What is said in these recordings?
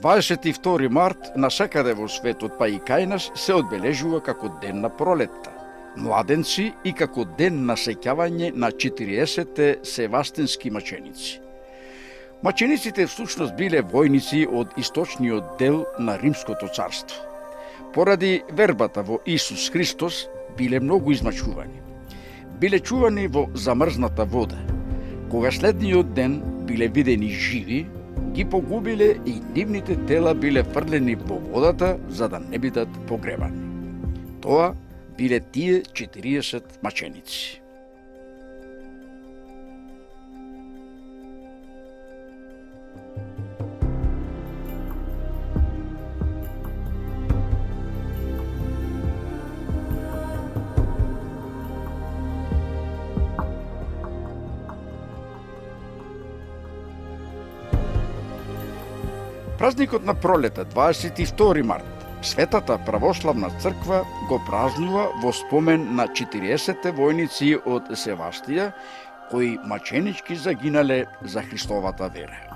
22 март насакаде во светот, па и кај нас, се одбележува како Ден на пролетта, младенци и како ден на сеќавање на 40-те севастински маченици. Мачениците всушност биле војници од источниот дел на Римското царство. Поради вербата во Исус Христос биле многу измачувани. Биле чувани во замрзната вода. Кога следниот ден биле видени живи, ги погубиле и нивните тела биле фрлени во водата за да не бидат погребани. Тоа биле тие 40 маченици. Празникот на пролета, 22 март, Светата православна црква го празнува во спомен на 40-те војници од Севастија, кои маченички загинале за Христовата вера.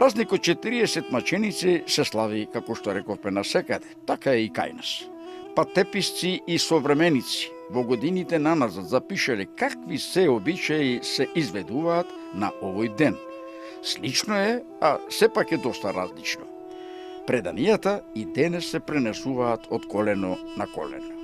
Празникот 40 маченици се слави, како што рековме, насекаде, така е и кај нас. Патеписци и современици во годините наназад запишале какви се обичаи се изведуваат на овој ден. Слично е, а сепак е доста различно. Преданијата и денес се пренесуваат од колено на колено.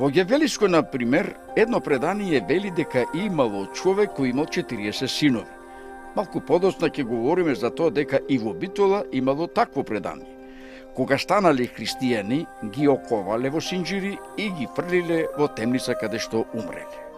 Во Гевелиско, например, едно предание вели дека имало човек кој имал 40 синови. Малку подоцна ќе говориме за тоа дека и во Битола имало такво предание. Кога станале христијани, ги оковале во синџири и ги фрлиле во темница каде што умреле.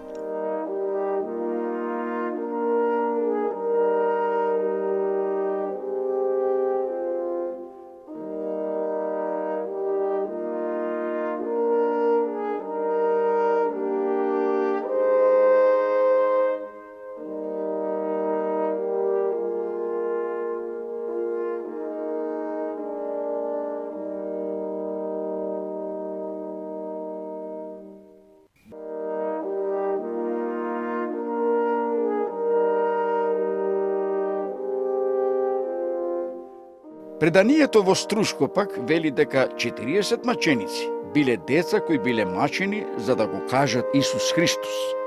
Преданието во Струшко пак вели дека 40 маченици биле деца кои биле мачени за да го кажат Исус Христос.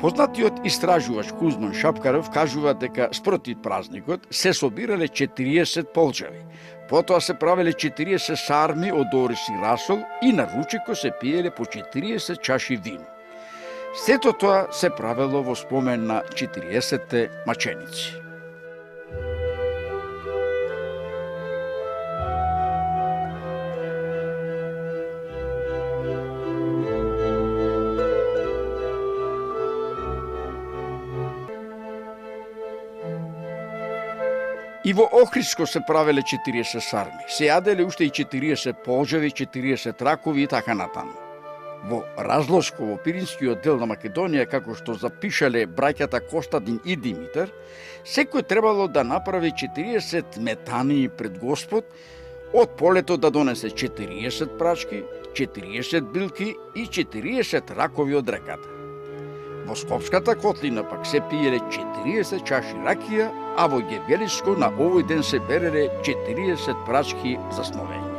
Познатиот истражувач Кузман Шапкаров кажува дека спротив празникот се собирале 40 полчави. Потоа се правеле 40 сарми од орис и расол и на ручеко се пиеле по 40 чаши вино. Сето тоа се правело во спомен на 40-те маченици. И во Охридско се правеле 40 сарми, се јаделе уште и 40 полжеви, 40 ракови и така натаму. Во Разлошко, во Пиринскиот дел на Македонија, како што запишале браќата Костадин и Димитар, секој требало да направи 40 метани пред Господ, од полето да донесе 40 прачки, 40 билки и 40 ракови од реката. Во Скопската котлина пак се пиеле 40 чаши ракија, а во Гевелиско на овој ден се береле 40 прачки за сновење.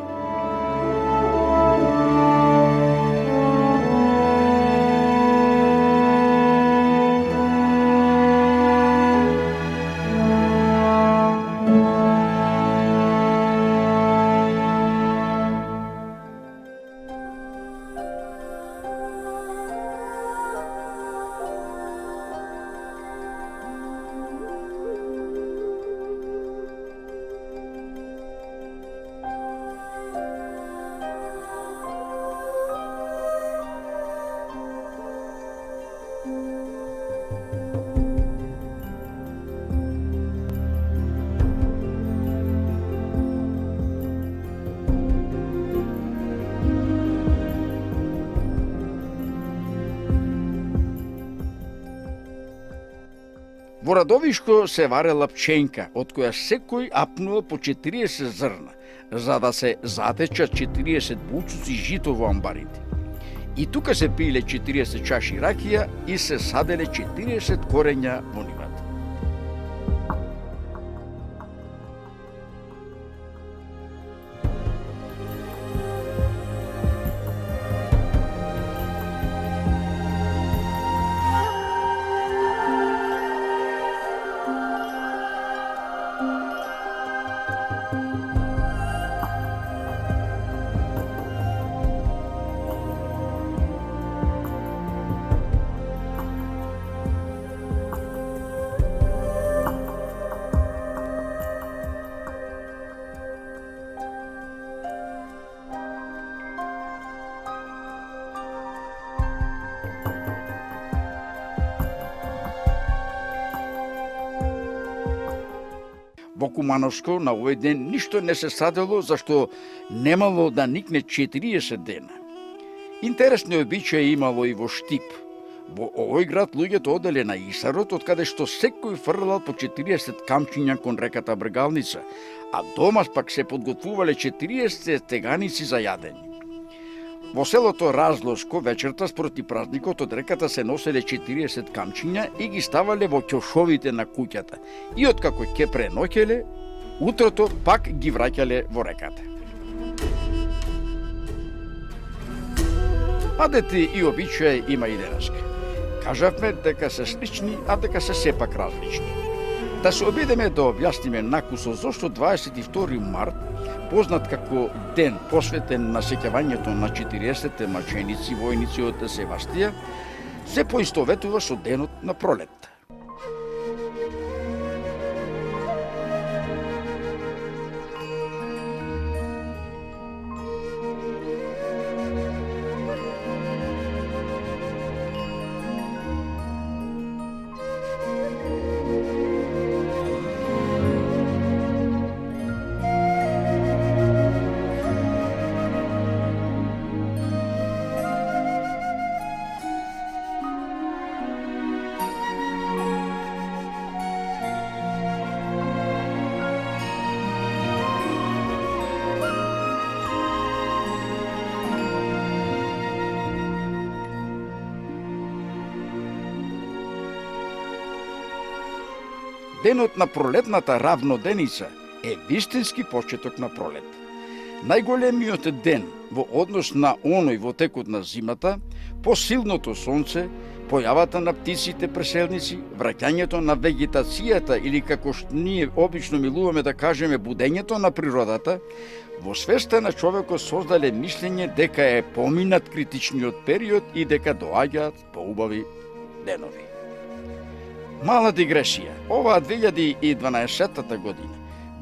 Во Радовишко се варела пченка, од која секој апнува по 40 зрна, за да се затечат 40 буцуци жито во амбарите. И тука се пиеле 40 чаши ракија и се саделе 40 корења во нивата. Во Кумановско на овој ден ништо не се садело, зашто немало да никне 40 дена. Интересни обичаи имало и во Штип. Во овој град луѓето оделе на Исарот, од каде што секој фрлал по 40 камчиња кон реката Бргалница, а дома пак се подготвувале 40 теганици за јадење. Во селото Разлошко вечерта спроти празникот од реката се носеле 40 камчиња и ги ставале во ќошовите на куќата. И откако ќе преноќеле, утрото пак ги враќале во реката. Адети и обичаи има и денеска. Кажавме дека се слични, а дека се сепак различни. Да се обидеме да објасниме накусо зошто 22 март, познат како ден посветен на сеќавањето на 40 маченици војници од Севастија, се поистоветува со денот на пролетта. Денот на пролетната равноденица е вистински почеток на пролет. Најголемиот ден во однос на оној во текот на зимата, посилното сонце, појавата на птиците преселници, враќањето на вегетацијата или како што ние обично милуваме да кажеме будењето на природата, во свеста на човекот создале мислење дека е поминат критичниот период и дека доаѓаат поубави денови. Мала дигресија. Оваа 2012 година,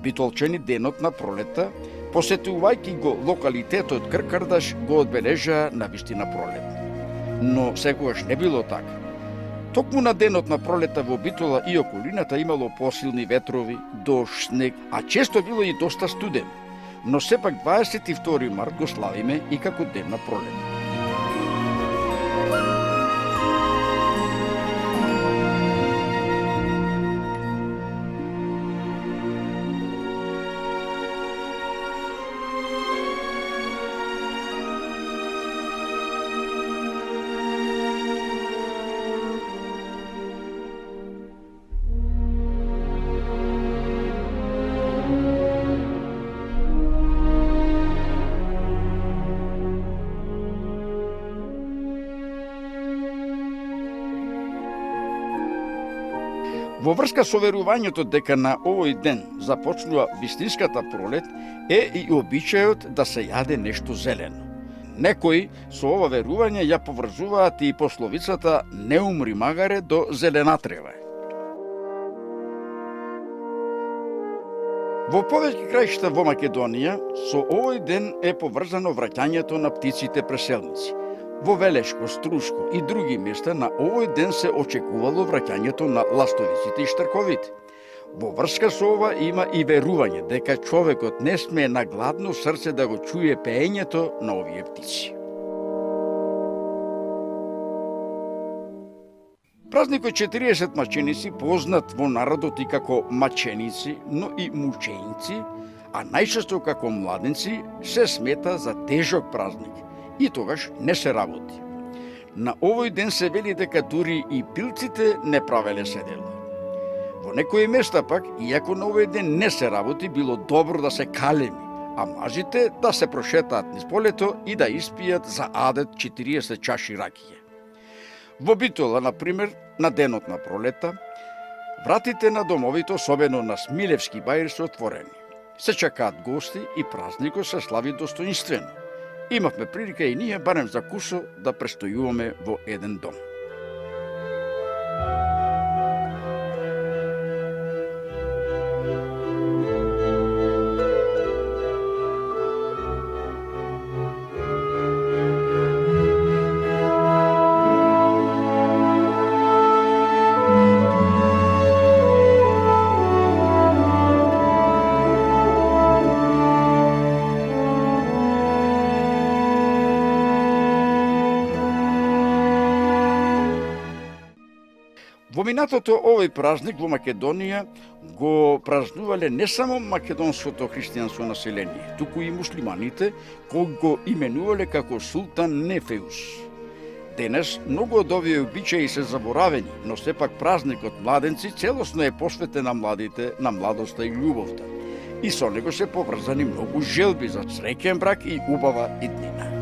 битолчени денот на пролета, посетувајќи го локалитетот Кркардаш, го одбележаа на вистина пролет. Но секогаш не било така. Токму на денот на пролета во Битола и околината имало посилни ветрови, дожд, снег, а често било и доста студено. Но сепак 22 март го славиме и како ден на пролет. Во врска со верувањето дека на овој ден започнува вистинската пролет е и обичајот да се јаде нешто зелено. Некои со ова верување ја поврзуваат и пословицата "Не умри магаре до зелена трева". Во повеќе краишта во Македонија со овој ден е поврзано враќањето на птиците преселници. Во Велешко, Струшко и други места на овој ден се очекувало враќањето на ластовиците и штрковите. Во врска со ова има и верување дека човекот не смее на гладно срце да го чуе пеењето на овие птици. Празникот 40 маченици, познат во народот и како маченици, но и мученици, а најчесто како младенци, се смета за тежок празник и тогаш не се работи. На овој ден се вели дека дури и пилците не правеле седела. Во некои места пак, иако на овој ден не се работи, било добро да се калеми, а мажите да се прошетаат низ полето и да испијат за адет 40 чаши ракија. Во Битола, например, на денот на пролета, вратите на домовите, особено на Смилевски баир, се отворени. Се чекаат гости и празникот се слави достоинствено. Имавме прилика и ние, барем за кусо, да престојуваме во еден дом. Во минатото овој празник во Македонија го празнувале не само македонското христијанско население, туку и муслиманите, кои го именувале како Султан Нефеус. Денес многу од овие обичаи се заборавени, но сепак празникот младенци целосно е посветен на младите, на младоста и љубовта. И со него се поврзани многу желби за среќен брак и убава иднина.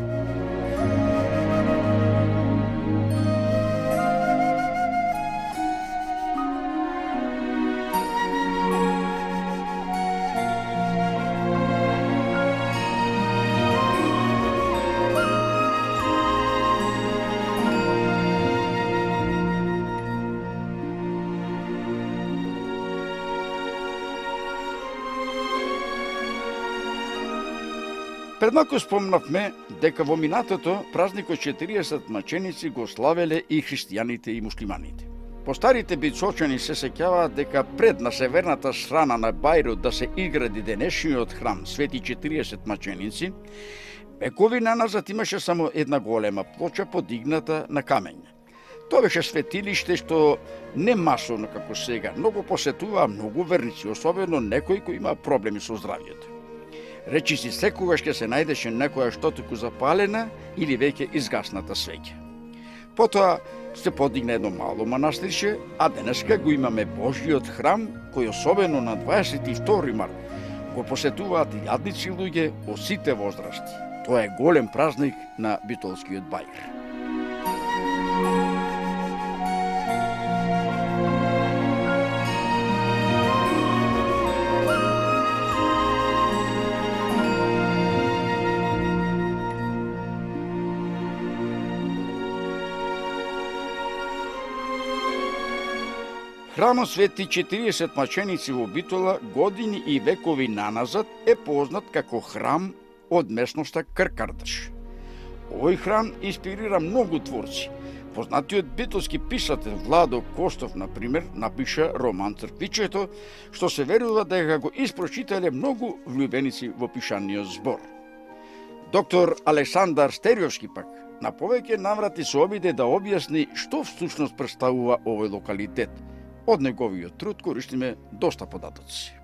Пред малку спомнавме дека во минатото празникот 40 маченици го славеле и христијаните и муслиманите. Постарите бицочани се сеќаваат дека пред на северната страна на бајрот да се изгради денешниот храм Свети 40 маченици, векови наназад имаше само една голема плоча подигната на камење. Тоа беше светилиште што не масовно како сега, но го посетуваа многу верници, особено некои кои има проблеми со здравјето. Речи си секогаш ќе се најдеше некоја штотуку запалена или веќе изгасната свеќа. Потоа се подигна едно мало манастирче, а денеска го имаме Божјиот храм, кој особено на 22 март го посетуваат и јадници луѓе од сите возрасти. Тоа е голем празник на битолскиот баир. Храмот Свети 40 маченици во Битола години и векови наназад е познат како храм од местноста Кркардрш. Овој храм инспирира многу творци. Познатиот битолски писател Владо Костов, например, напиша роман Црквичето, што се верува дека го испрочитале многу влюбеници во пишаниот збор. Доктор Александар Стериовски пак на повеќе наврати се обиде да објасни што всушност представува овој локалитет. Од неговиот труд користиме доста податоци.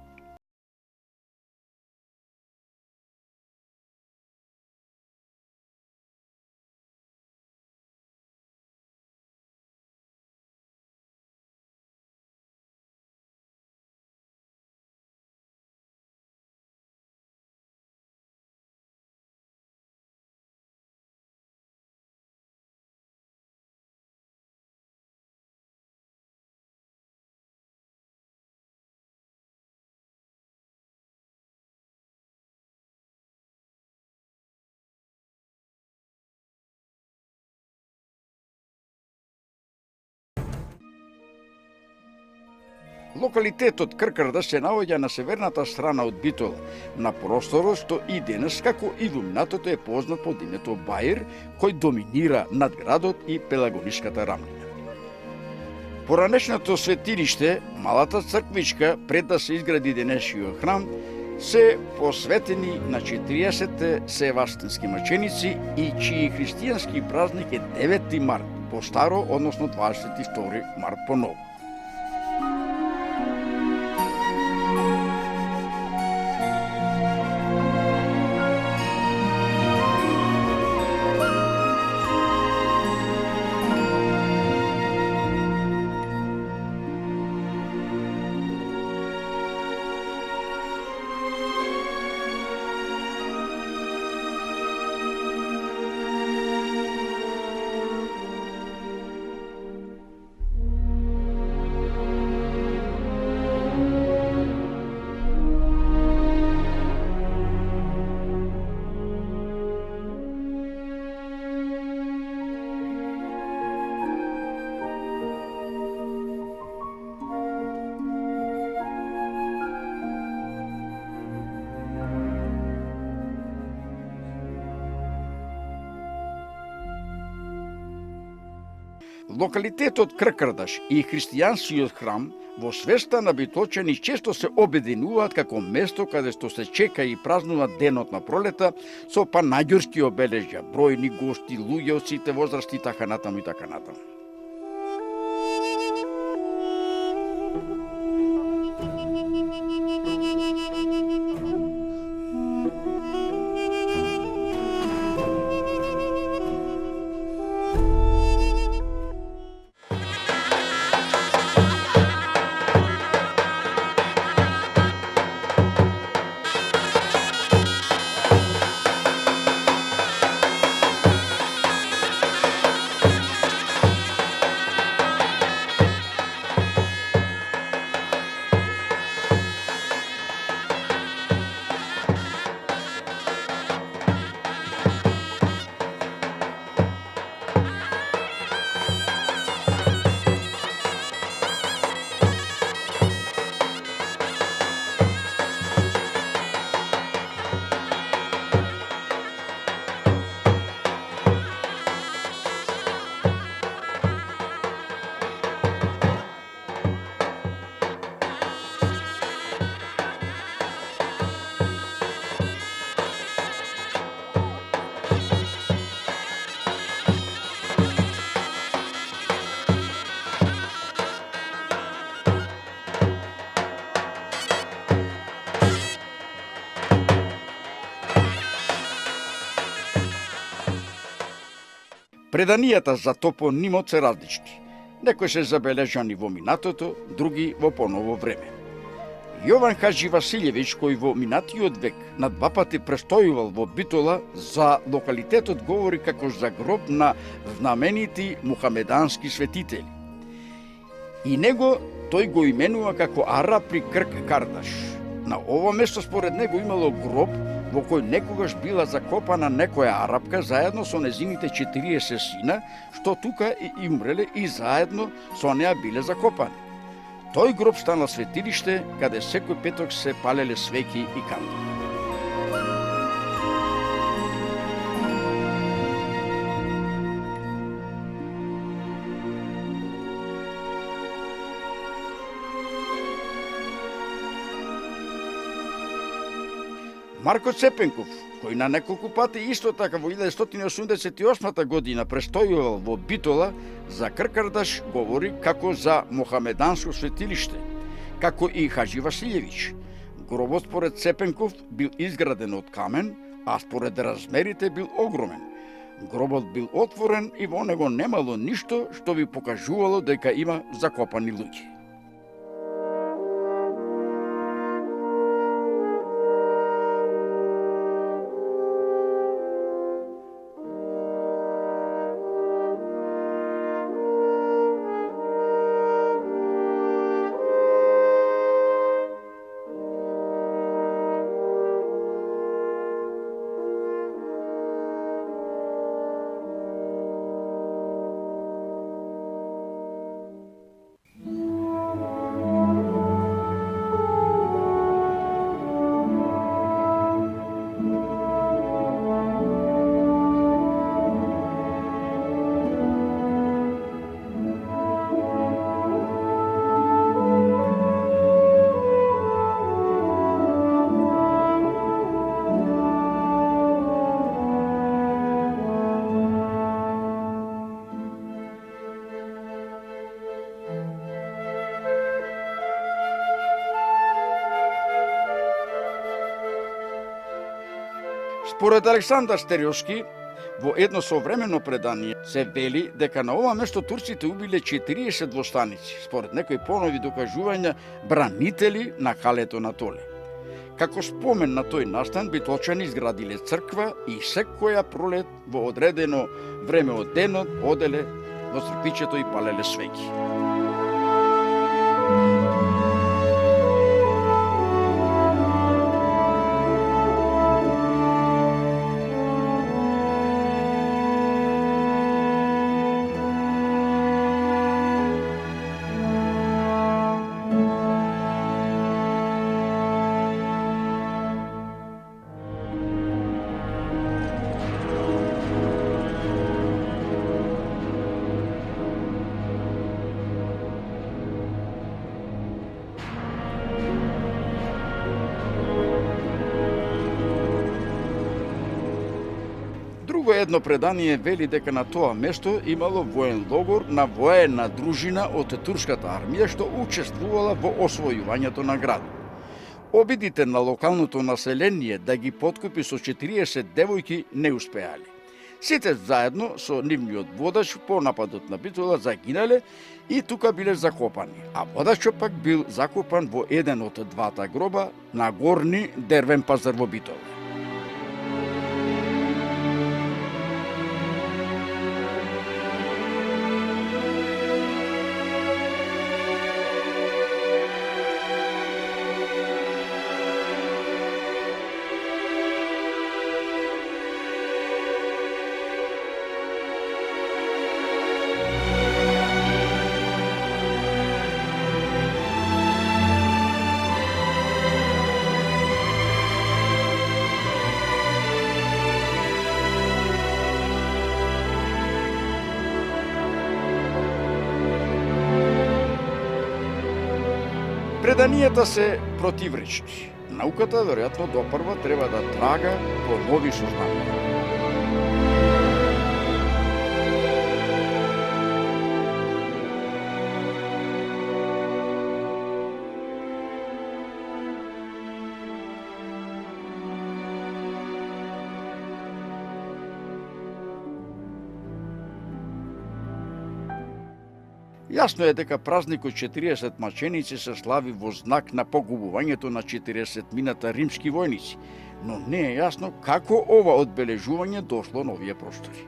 Локалитетот Кркарда се наоѓа на северната страна од Битола, на просторот што и денес како илуминатото е познат под името Баир, кој доминира над градот и Пелагониската рамнина. Поранешното светилиште, малата црквичка, пред да се изгради денешниот храм, се посветени на 40 севастински маченици и чии христијански празник е 9 март по старо, односно 22 март по ново. Локалитетот Кркардаш и христијанскиот храм во свеста на битолчани често се обединуваат како место каде што се чека и празнува денот на пролета со панаѓурски обележја, бројни гости, луѓе од сите возрасти, така натаму и така натаму. Преданијата за топонимот се различни. Некои се забележани во минатото, други во поново време. Јован Хаджи Василевиќ, кој во минатиот век на два пати престојувал во Битола, за локалитетот говори како за гроб на знаменити мухамедански светители. И него тој го именува како Арапри Крк Кардаш. На ово место според него имало гроб во кој некогаш била закопана некоја арапка заедно со незините 40 сина, што тука и умреле и заедно со неа биле закопани. Тој гроб стана светилиште каде секој петок се палеле свеќи и кандели. Марко Цепенков, кој на неколку пати исто така во 1988 година престојувал во Битола, за Кркардаш говори како за мохамеданско светилиште, како и Хаджи Василевиќ. Гробот според Цепенков бил изграден од камен, а според размерите бил огромен. Гробот бил отворен и во него немало ништо што би покажувало дека има закопани луѓе. Според Александар Стериовски, во едно современо предание се вели дека на ова место турците убиле 40 востаници, според некои понови докажувања бранители на Халето на Толе. Како спомен на тој настан, битолчани изградиле црква и секоја пролет во одредено време од денот оделе во црквичето и палеле свеќи. Друго едно предание вели дека на тоа место имало воен логор на воена дружина од турската армија што учествувала во освојувањето на градот. Обидите на локалното население да ги поткупи со 40 девојки не успеале. Сите заедно со нивниот водач по нападот на Битола загинале и тука биле закопани, а водачот пак бил закопан во еден од двата гроба на Горни Дервен пазар во Битола. Преданијата се противречни. Науката, веројатно, допрва треба да трага по нови сознанија. Јасно е дека празникот 40 маченици се слави во знак на погубувањето на 40-мината римски војници, но не е јасно како ова одбележување дошло на овие простори.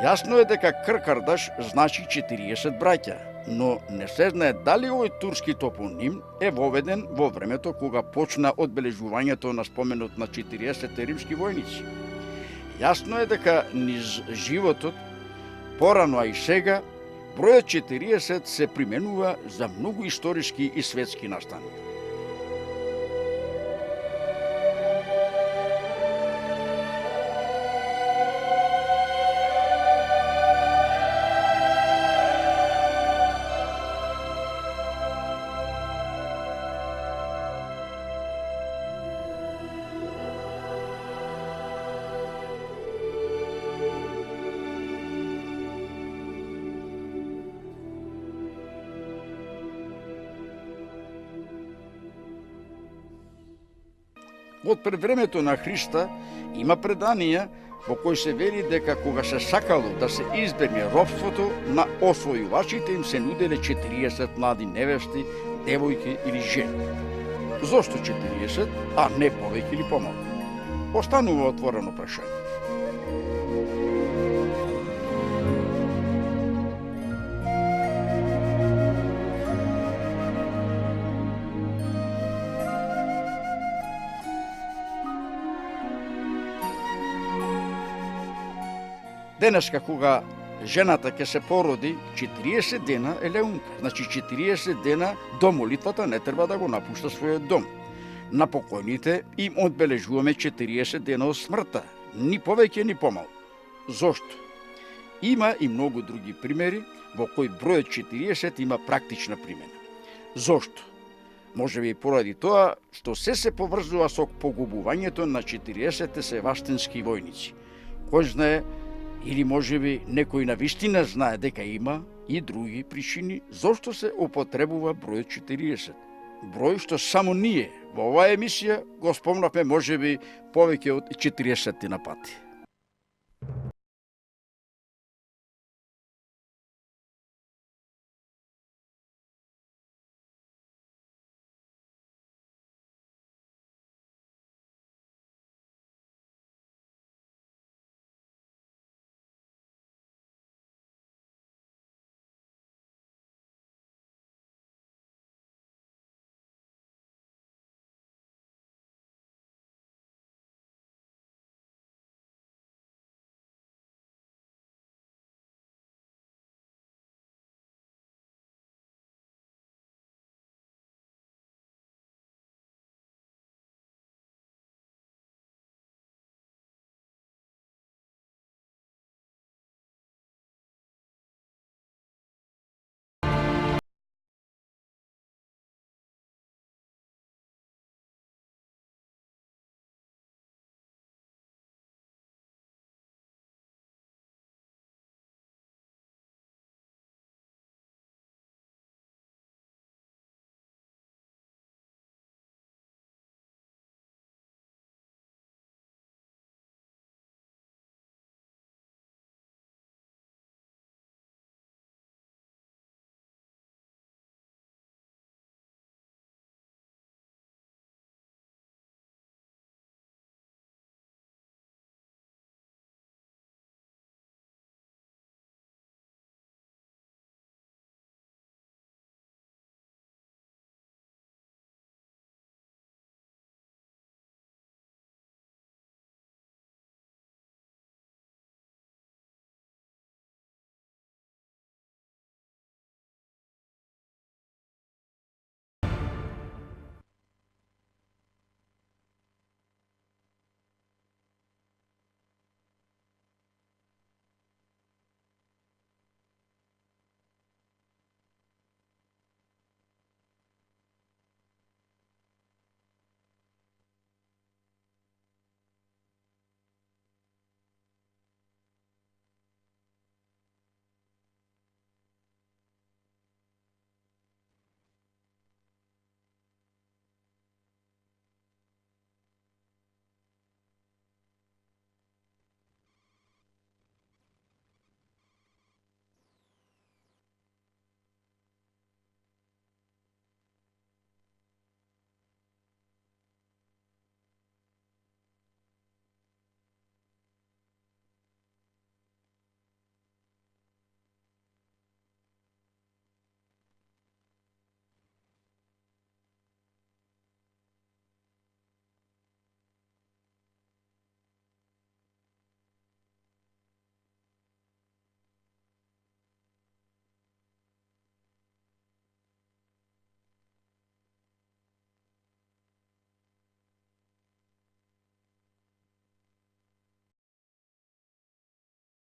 Јасно е дека Кркардаш значи 40 браќа, но не се знае дали овој турски топоним е воведен во времето кога почна одбележувањето на споменот на 40 римски војници. Јасно е дека низ животот, порано а и сега, бројот 40 се применува за многу историски и светски настани. Од пред времето на Христа има преданија во кои се вели дека кога се сакало да се избегне робството, на освојувачите им се нуделе 40 млади невести, девојки или жени. Зошто 40, а не повеќе или помалку? Останува отворено прашање. Денеска кога жената ќе се породи, 40 дена е леунка. Значи 40 дена до молитвата не треба да го напушта својот дом. На покојните им одбележуваме 40 дена од смртта, ни повеќе ни помалку. Зошто? Има и многу други примери во кои бројот 40 има практична примена. Зошто? Можеби и поради тоа што се поврзува со погубувањето на 40 севастински војници. Кој знае, или можеби некој навистина знае дека има и други причини зошто се употребува бројот 40. Број што само ние во оваа емисија го спомнавме можеби повеќе од 40 на пати.